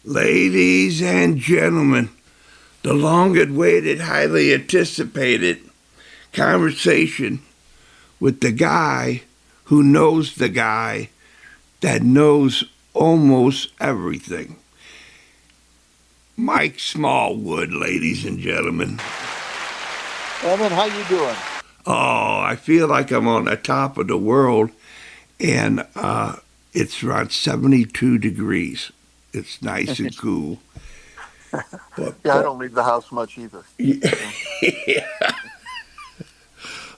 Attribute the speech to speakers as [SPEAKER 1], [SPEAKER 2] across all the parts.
[SPEAKER 1] Ladies and gentlemen, the long-awaited, highly anticipated conversation with the guy who knows the guy that knows almost everything. Mike Smallwood, ladies and gentlemen.
[SPEAKER 2] Evan, how you doing?
[SPEAKER 1] Oh, I feel like I'm on the top of the world, and it's around 72 degrees. It's nice and cool. But,
[SPEAKER 2] Yeah, I
[SPEAKER 1] but
[SPEAKER 2] don't leave the house much either. So,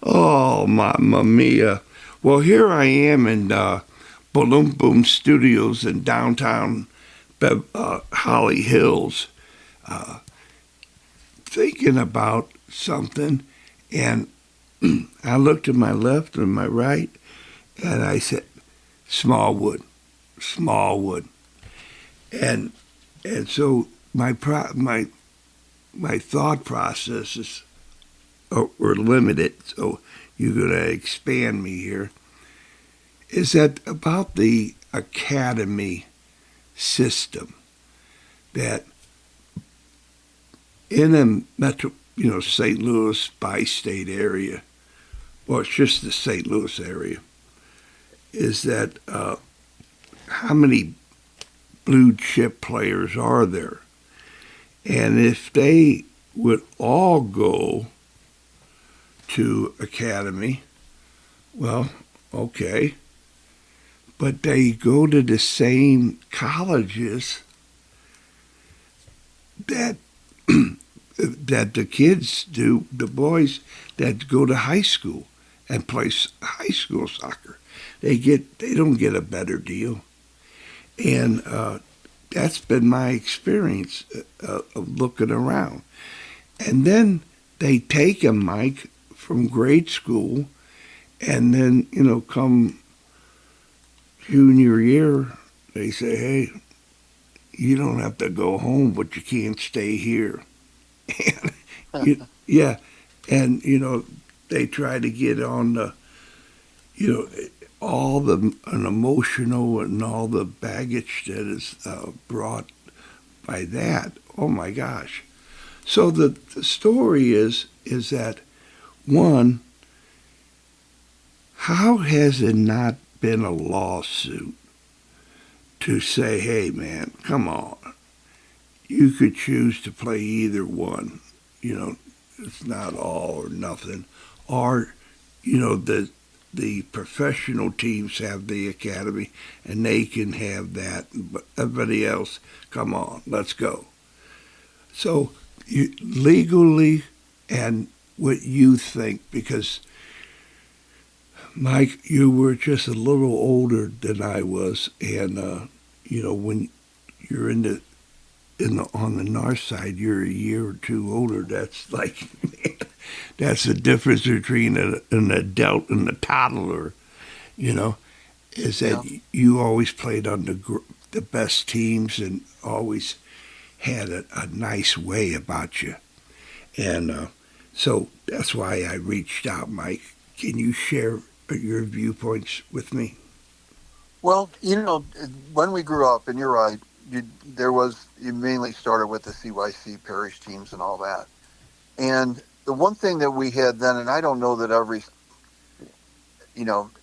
[SPEAKER 1] oh, mamma mia. Well, here I am in Balloon Boom Studios in downtown Holly Hills, thinking about something, and I looked to my left and my right, and I said, Smallwood, Smallwood, and so my thought processes were limited. So you're going to expand me here. Is that about the academy system that in a metro, St. Louis bi-state area, well, it's just the St. Louis area, is that how many blue chip players are there? And if they would all go to academy, well, okay, but they go to the same colleges that that the kids do, the boys that go to high school and play high school soccer. They don't get a better deal, and that's been my experience of looking around. And then they take them, Mike, from grade school, and then come junior year, they say, hey, you don't have to go home, but you can't stay here. And yeah, and they try to get on the you know all the an emotional and all the baggage that is brought by that. Oh my gosh! So the story is that one, how has it not been a lawsuit to say, hey man, come on, you could choose to play either one. You know, it's not all or nothing. Or, the professional teams have the academy and they can have that, but everybody else, come on, let's go. So legally and what you think, because Mike, you were just a little older than I was, and when you're on the north side, you're a year or two older. That's like that's the difference between an adult and a toddler. You know, is that
[SPEAKER 2] yeah.
[SPEAKER 1] you always played on the best teams and always had a nice way about you, and so that's why I reached out, Mike. Can you share your viewpoints with me?
[SPEAKER 2] Well, when we grew up, and you're right, you mainly started with the CYC parish teams and all that. And the one thing that we had then, and I don't know that every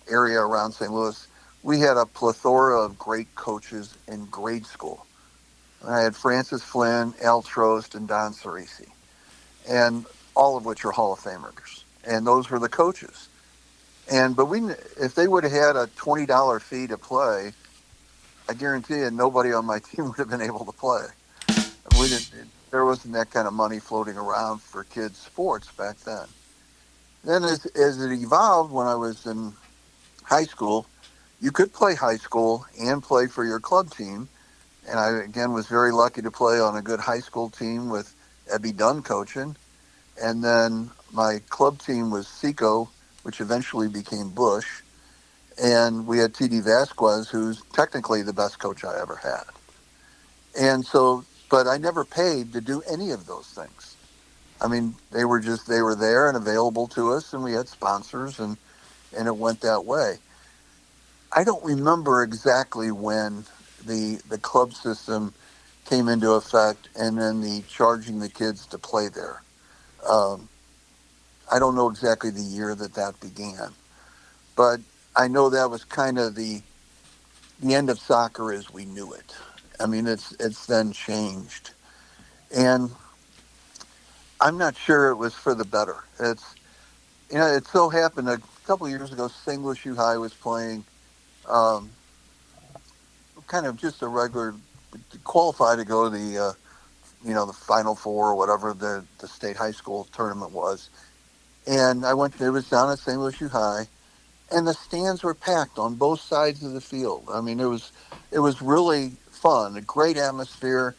[SPEAKER 2] area around St. Louis, we had a plethora of great coaches in grade school. I had Francis Flynn, Al Trost, and Don Cerisi, and all of which are Hall of Famers. And those were the coaches. But if they would have had a $20 fee to play, I guarantee you nobody on my team would have been able to play. We didn't. There wasn't that kind of money floating around for kids' sports back then. Then, as it evolved, when I was in high school, you could play high school and play for your club team. And I again was very lucky to play on a good high school team with Ebby Dunn coaching. And then my club team was Seco, which eventually became Bush. And we had TD Vasquez, who's technically the best coach I ever had. And so, but I never paid to do any of those things. I mean, they were there and available to us, and we had sponsors, and it went that way. I don't remember exactly when the club system came into effect, and then the charging the kids to play there. Um, I don't know exactly the year that that began, but I know that was kind of the end of soccer as we knew it. I mean, it's then changed, and I'm not sure it was for the better. It so happened a couple of years ago, St. Louis U High was playing um, kind of just a regular qualify to go to the Final Four or whatever the state high school tournament was. And I went. It was down at St. Louis U High, and the stands were packed on both sides of the field. I mean, it was really fun, a great atmosphere.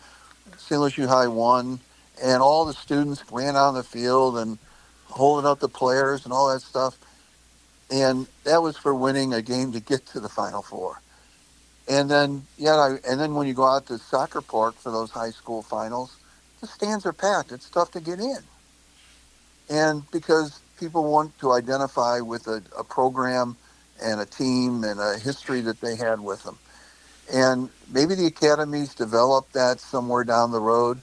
[SPEAKER 2] St. Louis U High won, and all the students ran out on the field and holding up the players and all that stuff. And that was for winning a game to get to the Final Four. And then when you go out to soccer park for those high school finals, the stands are packed. It's tough to get in, and because people want to identify with a program and a team and a history that they had with them. And maybe the academies developed that somewhere down the road,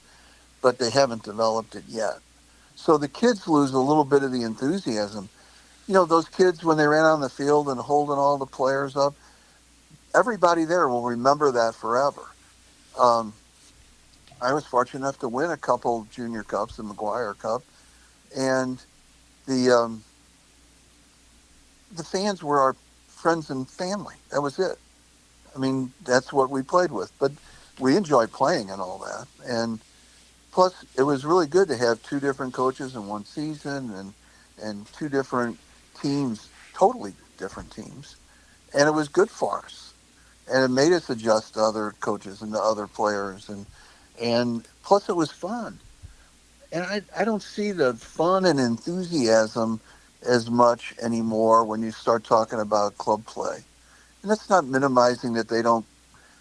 [SPEAKER 2] but they haven't developed it yet. So the kids lose a little bit of the enthusiasm. Those kids, when they ran on the field and holding all the players up, everybody there will remember that forever. Um, I was fortunate enough to win a couple junior cups, the McGuire Cup, and the the fans were our friends and family. That was it. I mean, that's what we played with, but we enjoyed playing and all that. And plus, it was really good to have two different coaches in one season and two different teams, totally different teams. And it was good for us. And it made us adjust to other coaches and to other players. And plus, it was fun. And I don't see the fun and enthusiasm as much anymore when you start talking about club play. And that's not minimizing that they don't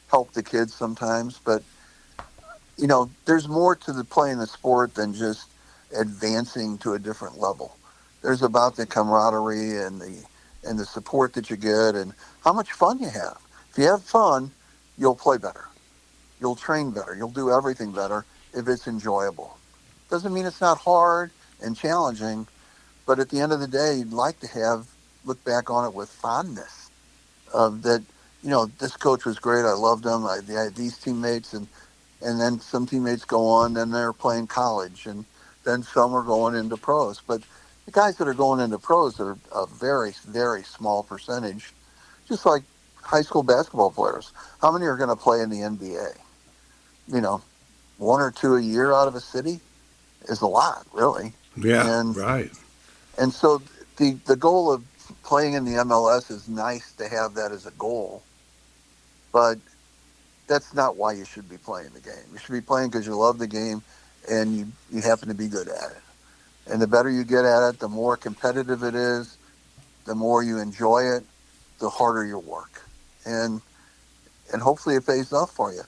[SPEAKER 2] help the kids sometimes, but there's more to the playing the sport than just advancing to a different level. There's about the camaraderie and the support that you get and how much fun you have. If you have fun, you'll play better. You'll train better. You'll do everything better if it's enjoyable. Doesn't mean it's not hard and challenging, but at the end of the day, you'd like to look back on it with fondness of that. This coach was great. I loved him. I had these teammates, and then some teammates go on, then they're playing college, and then some are going into pros. But the guys that are going into pros are a very, very small percentage, just like high school basketball players. How many are going to play in the NBA? You know, one or two a year out of a city is a lot, really.
[SPEAKER 1] Yeah,
[SPEAKER 2] And
[SPEAKER 1] right.
[SPEAKER 2] and so the goal of playing in the MLS is nice to have that as a goal, but that's not why you should be playing the game. You should be playing because you love the game and you happen to be good at it. And the better you get at it, the more competitive it is, the more you enjoy it, the harder you work. And and hopefully it pays off for you.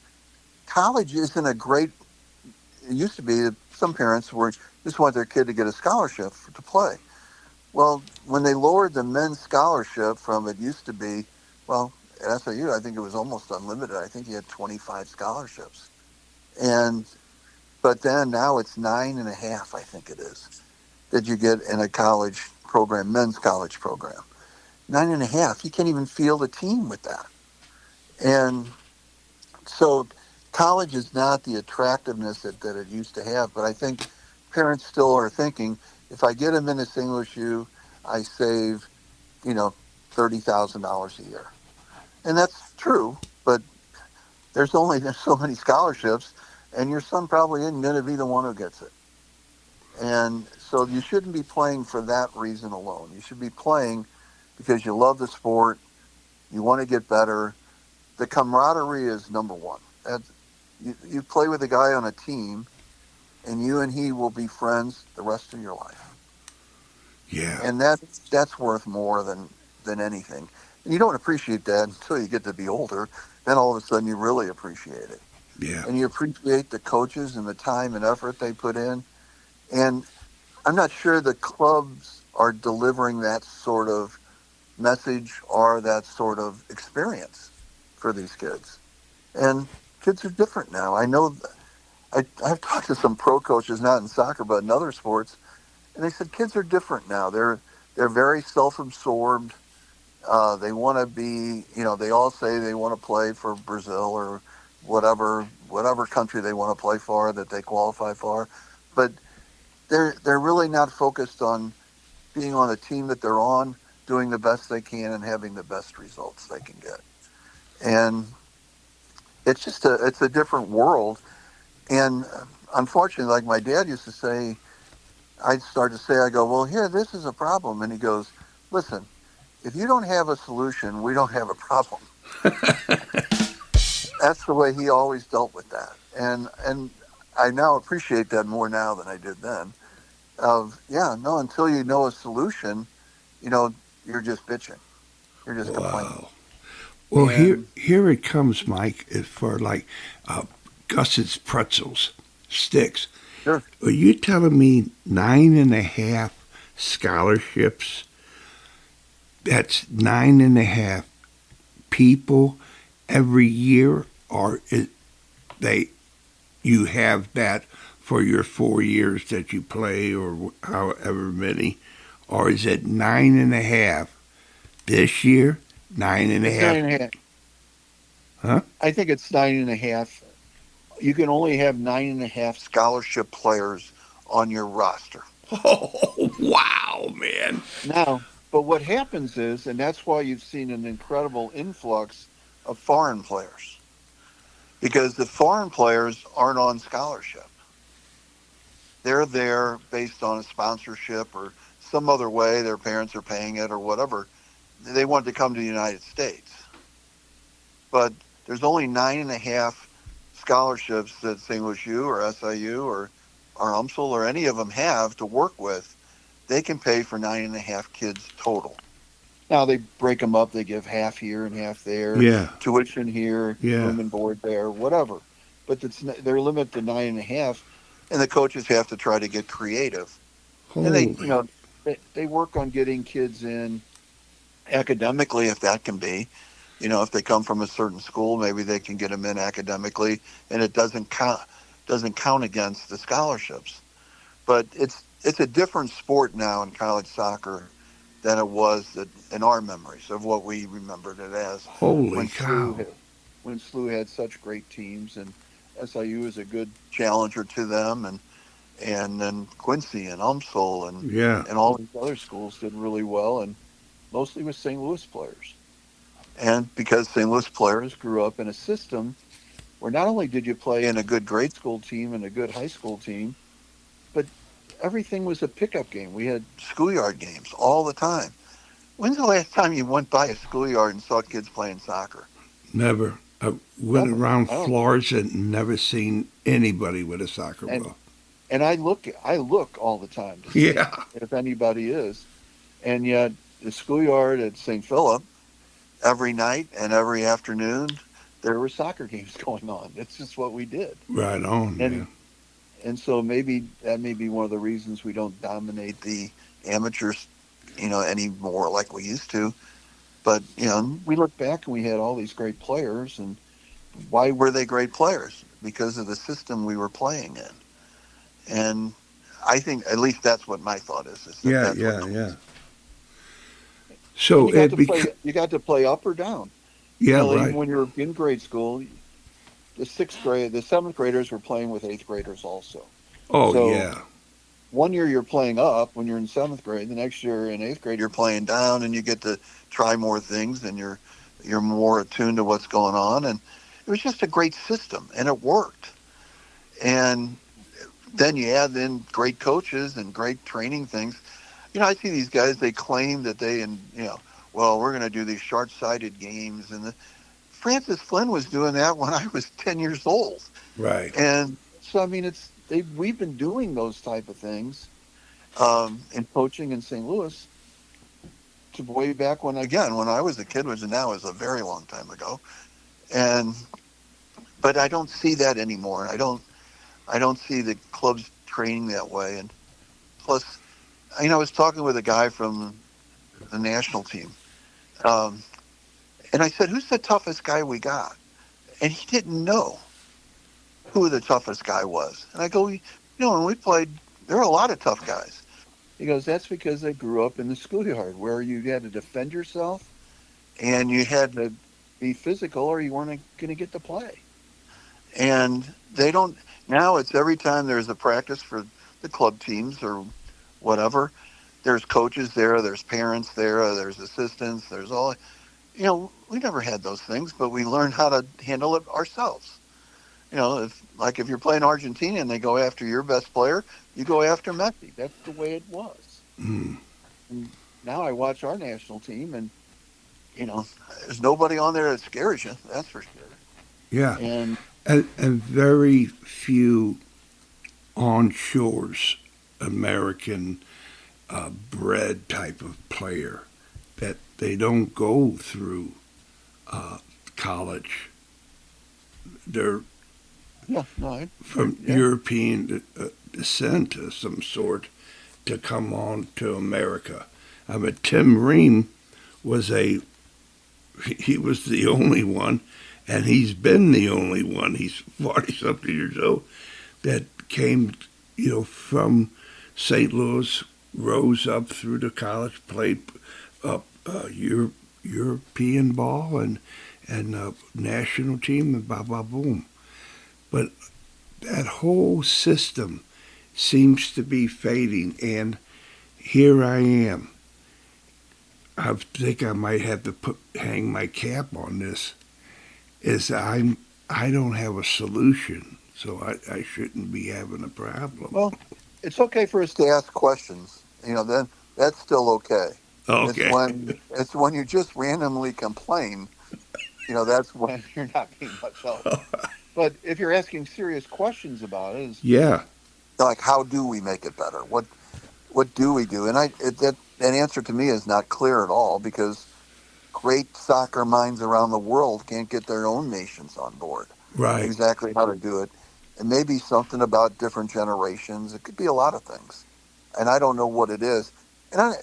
[SPEAKER 2] College isn't a great it used to be that some parents were just want their kid to get a scholarship to play. Well, when they lowered the men's scholarship from it used to be, well, at SIU, I think it was almost unlimited. I think you had 25 scholarships. And but then now it's nine and a half, I think it is, that you get in a college program, men's college program. Nine and a half. You can't even field a team with that. And so college is not the attractiveness that it used to have. But I think parents still are thinking, if I get them into St. Louis U, I save, you know, $30,000 a year. And that's true, but there's so many scholarships, and your son probably isn't going to be the one who gets it. And so you shouldn't be playing for that reason alone. You should be playing because you love the sport, you want to get better. The camaraderie is number one. You play with a guy on a team, and you and he will be friends the rest of your life,
[SPEAKER 1] Yeah,
[SPEAKER 2] and that's worth more than anything. And you don't appreciate that until you get to be older. Then all of a sudden you really appreciate it,
[SPEAKER 1] yeah,
[SPEAKER 2] and you appreciate the coaches and the time and effort they put in. And I'm not sure the clubs are delivering that sort of message or that sort of experience for these kids. And kids are different now. I know I've talked to some pro coaches, not in soccer, but in other sports, and they said kids are different now. They're very self-absorbed. They want to be, they all say they want to play for Brazil or whatever country they want to play for that they qualify for, but they're really not focused on being on a team that they're on, doing the best they can, and having the best results they can get. And it's a different world. And unfortunately, like my dad used to say, I'd start to say, I go, well, here, this is a problem. And he goes, listen, if you don't have a solution, we don't have a problem. That's the way he always dealt with that. And I now appreciate that more now than I did then. Of yeah, no, until you know a solution, you know, you're just bitching. You're just complaining.
[SPEAKER 1] Wow. Well, here
[SPEAKER 2] And
[SPEAKER 1] here it comes, Mike, for like uh, Gus's pretzels sticks.
[SPEAKER 2] sure,
[SPEAKER 1] Are you telling me 9.5 scholarships? That's 9.5 people every year, or they you have that for your 4 years that you play, or however many, or is it 9.5 this year? Nine and a
[SPEAKER 2] it's
[SPEAKER 1] half,
[SPEAKER 2] 9.5.
[SPEAKER 1] huh?
[SPEAKER 2] I think it's 9.5. You can only have 9.5 scholarship players on your roster.
[SPEAKER 1] Oh, wow, man.
[SPEAKER 2] Now, but what happens is, and that's why you've seen an incredible influx of foreign players, because the foreign players aren't on scholarship. They're there based on a sponsorship or some other way. Their parents are paying it or whatever. They want to come to the United States. But there's only 9.5 scholarships that St. Louis U or SIU or UMSL or any of them have to work with. They can pay for 9.5 kids total. Now they break them up. They give half here and half there,
[SPEAKER 1] Yeah,
[SPEAKER 2] tuition here,
[SPEAKER 1] yeah.
[SPEAKER 2] room and board there, whatever. But they're limited to 9.5, and the coaches have to try to get creative. And
[SPEAKER 1] Holy,
[SPEAKER 2] they work on getting kids in academically if that can be. If they come from a certain school, maybe they can get them in academically, and it doesn't count against the scholarships. But it's a different sport now in college soccer than it was in our memories of what we remembered it as
[SPEAKER 1] holy
[SPEAKER 2] when SLU
[SPEAKER 1] cow.
[SPEAKER 2] had, when SLU had such great teams, and SIU is a good challenger to them, and then Quincy and UMSL
[SPEAKER 1] Yeah.
[SPEAKER 2] and all these other schools did really well, and mostly with St. Louis players. And because St. Louis players grew up in a system where not only did you play in a good grade school team and a good high school team, but everything was a pickup game. We had schoolyard games all the time. When's the last time you went by a schoolyard and saw kids playing soccer?
[SPEAKER 1] Never. I went
[SPEAKER 2] Never.
[SPEAKER 1] around
[SPEAKER 2] I don't.
[SPEAKER 1] Florida and never seen anybody with a soccer
[SPEAKER 2] And
[SPEAKER 1] ball.
[SPEAKER 2] and I look all the time to see
[SPEAKER 1] Yeah.
[SPEAKER 2] if anybody is. And yet the schoolyard at St. Philip every night and every afternoon there were soccer games going on. It's just what we did.
[SPEAKER 1] Right on,
[SPEAKER 2] And
[SPEAKER 1] man.
[SPEAKER 2] and so maybe that may be one of the reasons we don't dominate the amateurs, anymore like we used to. But we look back and we had all these great players, and why were they great players? Because of the system we were playing in. And I think at least that's what my thought is that
[SPEAKER 1] Yeah,
[SPEAKER 2] that's what.
[SPEAKER 1] yeah, yeah.
[SPEAKER 2] And
[SPEAKER 1] So
[SPEAKER 2] you got
[SPEAKER 1] it
[SPEAKER 2] to play.
[SPEAKER 1] bec-
[SPEAKER 2] You got to play up or down.
[SPEAKER 1] yeah,
[SPEAKER 2] Even
[SPEAKER 1] right.
[SPEAKER 2] when you were in grade school, the seventh graders were playing with eighth graders also.
[SPEAKER 1] Oh,
[SPEAKER 2] So
[SPEAKER 1] yeah.
[SPEAKER 2] one year you're playing up when you're in seventh grade. The next year in eighth grade you're playing down, and you get to try more things, and you're more attuned to what's going on. And it was just a great system, and it worked. And then you add in great coaches and great training things. I see these guys. They claim that well, we're going to do these short-sighted games, and Francis Flynn was doing that when I was 10 years old.
[SPEAKER 1] Right.
[SPEAKER 2] And so, I mean, we've been doing those type of things in coaching in St. Louis to way back when I was a kid, which now is a very long time ago. And but I don't see that anymore. I don't see the clubs training that way. And plus, I was talking with a guy from the national team, um, and I said, "Who's the toughest guy we got?" And he didn't know. who the toughest guy was. And I go, when we played, there were a lot of tough guys. He goes, that's because they grew up in the schoolyard where you had to defend yourself and you had to be physical or you weren't going to get to play. And they don't, now it's every time there's a practice for the club teams or whatever, there's coaches there, there's parents there, there's assistants, there's all, we never had those things, but we learned how to handle it ourselves. If you're playing Argentina and they go after your best player, you go after Messi. That's the way it was.
[SPEAKER 1] Mm.
[SPEAKER 2] And now I watch our national team, and there's nobody on there that scares you. That's for sure.
[SPEAKER 1] Yeah,
[SPEAKER 2] And
[SPEAKER 1] and very few onshores American bred type of player that they don't go through college. They're
[SPEAKER 2] yeah, no,
[SPEAKER 1] from
[SPEAKER 2] yeah,
[SPEAKER 1] European descent of some sort to come on to America. I mean, Tim Ream was he was the only one, and he's been the only one. He's 40 something years old that came, from St. Louis, rose up through the college, played European ball and national team, and blah blah boom. But that whole system seems to be fading, and here I am. I think I might have to hang my cap on this. Is I don't have a solution, so I shouldn't be having a problem.
[SPEAKER 2] well, it's okay for us to ask questions. Then that's still okay.
[SPEAKER 1] Okay.
[SPEAKER 2] It's when you just randomly complain. That's when you're not being much help. But if you're asking serious questions about it, is
[SPEAKER 1] Yeah.
[SPEAKER 2] like how do we make it better? What do we do? And that answer to me is not clear at all because great soccer minds around the world can't get their own nations on board
[SPEAKER 1] Right.
[SPEAKER 2] exactly how to do it. And maybe something about different generations. It could be a lot of things. And I don't know what it is. And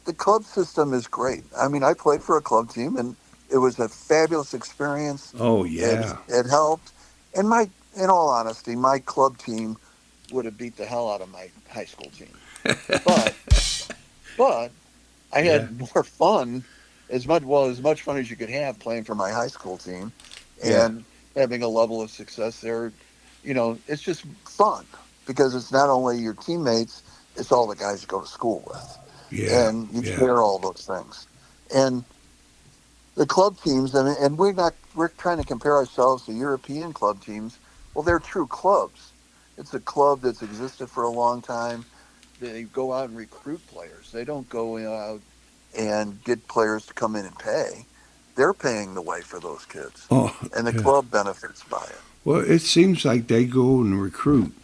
[SPEAKER 2] the club system is great. I mean, I played for a club team and it was a fabulous experience.
[SPEAKER 1] Oh
[SPEAKER 2] It
[SPEAKER 1] yeah.
[SPEAKER 2] it helped. And in all honesty, my club team would have beat the hell out of my high school team. But but I
[SPEAKER 1] Yeah.
[SPEAKER 2] had more fun, as much fun as you could have playing for my high school team,
[SPEAKER 1] Yeah.
[SPEAKER 2] and having a level of success there. It's just fun because it's not only your teammates, it's all the guys you go to school with,
[SPEAKER 1] Yeah.
[SPEAKER 2] and you
[SPEAKER 1] Yeah.
[SPEAKER 2] share all those things. And the club teams, and we're trying to compare ourselves to European club teams. Well, they're true clubs. It's a club that's existed for a long time. They go out and recruit players. They don't go out and get players to come in and pay. They're paying the way for those kids,
[SPEAKER 1] Oh
[SPEAKER 2] and the
[SPEAKER 1] yeah.
[SPEAKER 2] club benefits by it.
[SPEAKER 1] Well, it seems like they go and recruit,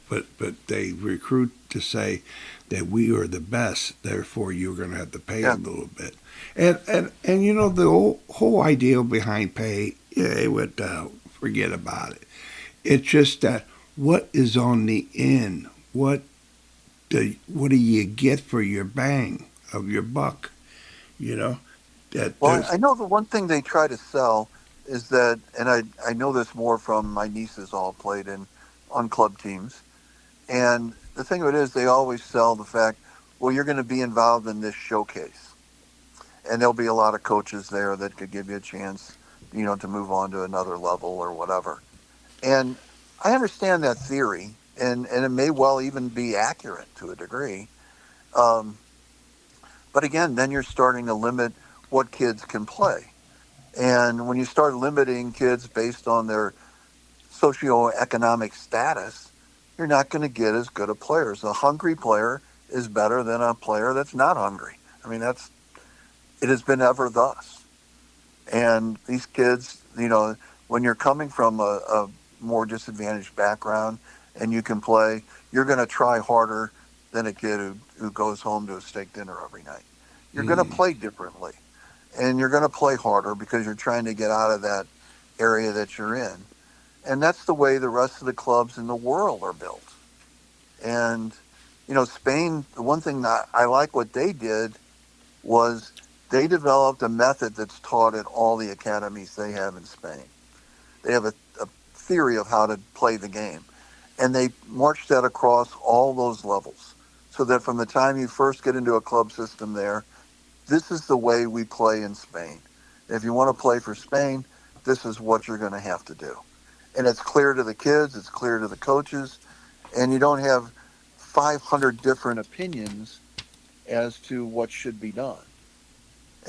[SPEAKER 1] but they recruit to say that we are the best. Therefore, you're going to have to pay a
[SPEAKER 2] Yeah.
[SPEAKER 1] little bit. And the whole idea behind pay, yeah, it went forget about it. It's just that what is on the end? What do you get for your bang of your buck? You know that
[SPEAKER 2] Well, I
[SPEAKER 1] there's
[SPEAKER 2] know the one thing they try to sell is that, and I know this more from my nieces all played on club teams. And the thing of it is, they always sell the fact, well, you're going to be involved in this showcase, and there'll be a lot of coaches there that could give you a chance, to move on to another level or whatever. And I understand that theory, and it may well even be accurate to a degree. Um, but again, then you're starting to limit what kids can play. And when you start limiting kids based on their socioeconomic status, you're not going to get as good of players. A hungry player is better than a player that's not hungry. I mean, it has been ever thus. And these kids, when you're coming from a more disadvantaged background and you can play, you're going to try harder than a kid who goes home to a steak dinner every night. You're going to
[SPEAKER 1] mm,
[SPEAKER 2] play differently and you're going to play harder because you're trying to get out of that area that you're in. And that's the way the rest of the clubs in the world are built. And, Spain, the one thing that I like what they did was they developed a method that's taught at all the academies they have in Spain. They have a theory of how to play the game. And they marched that across all those levels. So that from the time you first get into a club system there, this is the way we play in Spain. If you want to play for Spain, this is what you're going to have to do. And it's clear to the kids, it's clear to the coaches, and you don't have 500 different opinions as to what should be done.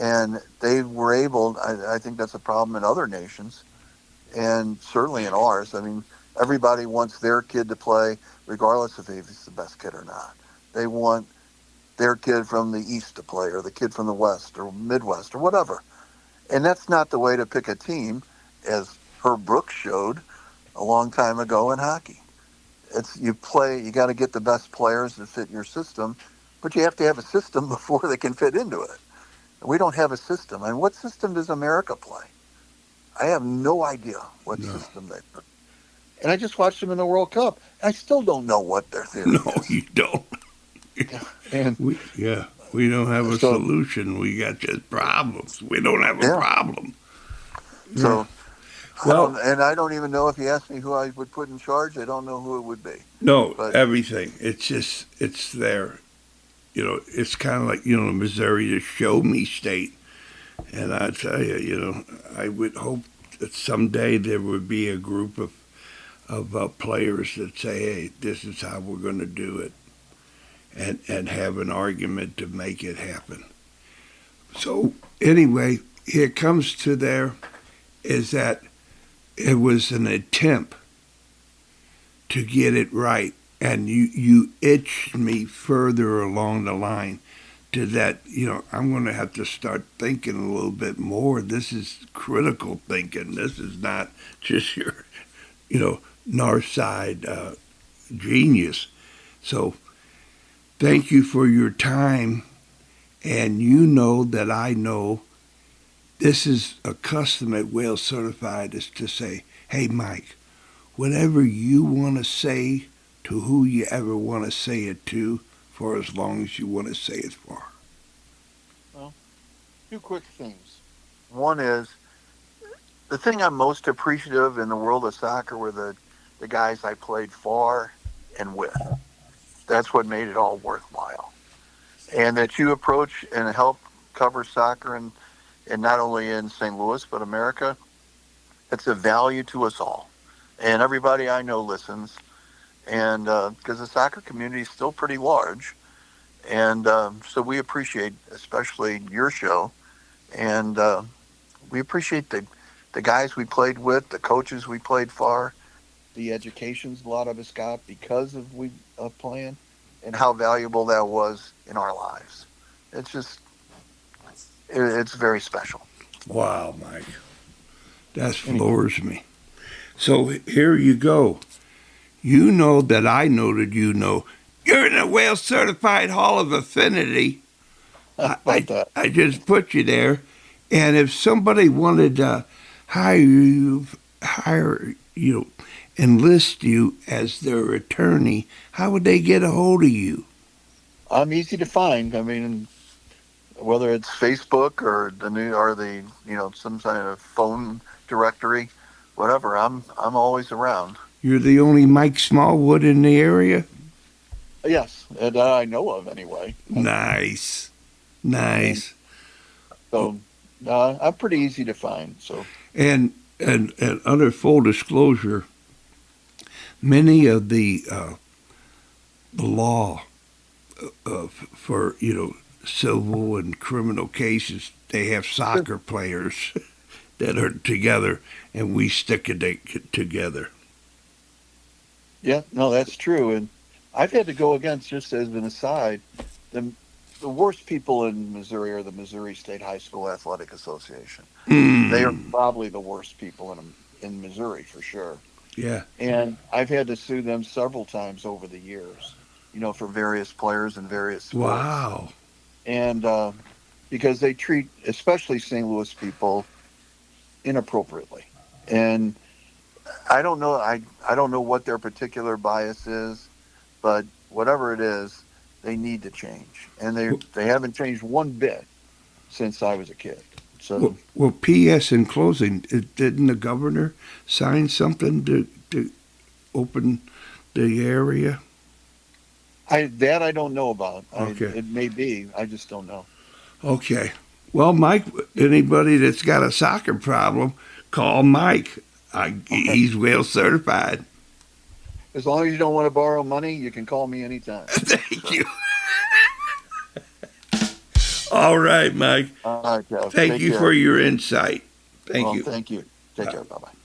[SPEAKER 2] And they were able, I think that's a problem in other nations, and certainly in ours. I mean, everybody wants their kid to play, regardless of if he's the best kid or not. They want their kid from the East to play, or the kid from the West or Midwest or whatever. And that's not the way to pick a team, as Herb Brooks showed a long time ago in hockey. It's you play, you got to get the best players that fit your system, but you have to have a system before they can fit into it. We don't have a system. And what system does America play? I have no idea what
[SPEAKER 1] No,
[SPEAKER 2] system they play. And I just watched them in the World Cup. I still don't know what their theory
[SPEAKER 1] no,
[SPEAKER 2] is.
[SPEAKER 1] you don't.
[SPEAKER 2] Yeah. And
[SPEAKER 1] We don't have a
[SPEAKER 2] so,
[SPEAKER 1] solution. We got just problems. We don't have a
[SPEAKER 2] yeah.
[SPEAKER 1] problem. Yeah.
[SPEAKER 2] So
[SPEAKER 1] Well,
[SPEAKER 2] I don't even know if you asked me who I would put in charge. I don't know who it would be.
[SPEAKER 1] no,
[SPEAKER 2] But
[SPEAKER 1] everything. It's just it's there. It's kind of like Missouri, the show me state. And I tell you, I would hope that someday there would be a group of players that say, "Hey, this is how we're going to do it," and have an argument to make it happen. So anyway, here comes to there is that it was an attempt to get it right, and you itched me further along the line to that. I'm going to have to start thinking a little bit more. This is critical thinking. This is not just your north side genius. So thank you for your time, and you know that I know this is a custom at Whale Certified is to say, hey, Mike, whatever you want to say to who you ever want to say it to for as long as you want to say it for.
[SPEAKER 2] well, two quick things. One is the thing I'm most appreciative in the world of soccer were the guys I played for and with. That's what made it all worthwhile. And that you approach and help cover soccer and not only in St. Louis, but America, it's a value to us all. And everybody I know listens. And because the soccer community is still pretty large. And so we appreciate, especially your show. And we appreciate the guys we played with, the coaches we played for, the educations a lot of us got because of we playing, and how valuable that was in our lives. It's just, it's very special.
[SPEAKER 1] Wow, Mike. That
[SPEAKER 2] Anyway,
[SPEAKER 1] floors me. So here you go. You know that I know that you know. You're in the Whale Certified Hall of Affinity.
[SPEAKER 2] how
[SPEAKER 1] I,
[SPEAKER 2] about
[SPEAKER 1] I,
[SPEAKER 2] that?
[SPEAKER 1] I just put you there. And if somebody wanted to hire you, enlist you as their attorney, how would they get a hold of you?
[SPEAKER 2] I'm easy to find. I mean, whether it's Facebook or the new or the some kind of phone directory, whatever. I'm always around.
[SPEAKER 1] You're the only Mike Smallwood in the area?
[SPEAKER 2] Yes, and I know of anyway.
[SPEAKER 1] Nice.
[SPEAKER 2] And
[SPEAKER 1] Nice. Oh,
[SPEAKER 2] so I'm pretty easy to find. So
[SPEAKER 1] and under full disclosure, many of the law for civil and criminal cases, they have
[SPEAKER 2] sure.
[SPEAKER 1] soccer players that are together, and we stick it together.
[SPEAKER 2] Yeah, no, that's true. And I've had to go against, just as an aside, the the worst people in Missouri are the Missouri State High School Athletic Association. They are
[SPEAKER 1] Mm,
[SPEAKER 2] probably the worst people in Missouri for sure.
[SPEAKER 1] yeah.
[SPEAKER 2] And I've had to sue them several times over the years, for various players in various sports,
[SPEAKER 1] Wow.
[SPEAKER 2] and because they treat especially St. Louis people inappropriately. And I don't know what their particular bias is, but whatever it is, they need to change, and they haven't changed one bit since I was a kid. So
[SPEAKER 1] Well, P.S. in closing, didn't the governor sign something to open the area?
[SPEAKER 2] I don't know about.
[SPEAKER 1] Okay.
[SPEAKER 2] It may be. I just don't know.
[SPEAKER 1] Okay. Well, Mike, anybody that's got a soccer problem, call Mike.
[SPEAKER 2] Okay.
[SPEAKER 1] He's well certified.
[SPEAKER 2] As long as you don't want to borrow money, you can call me anytime.
[SPEAKER 1] Thank you. All right, Mike.
[SPEAKER 2] All right, Kev.
[SPEAKER 1] Thank
[SPEAKER 2] Take
[SPEAKER 1] you for
[SPEAKER 2] care.
[SPEAKER 1] your insight. Thank
[SPEAKER 2] Well,
[SPEAKER 1] you.
[SPEAKER 2] thank you. Take care. Bye bye.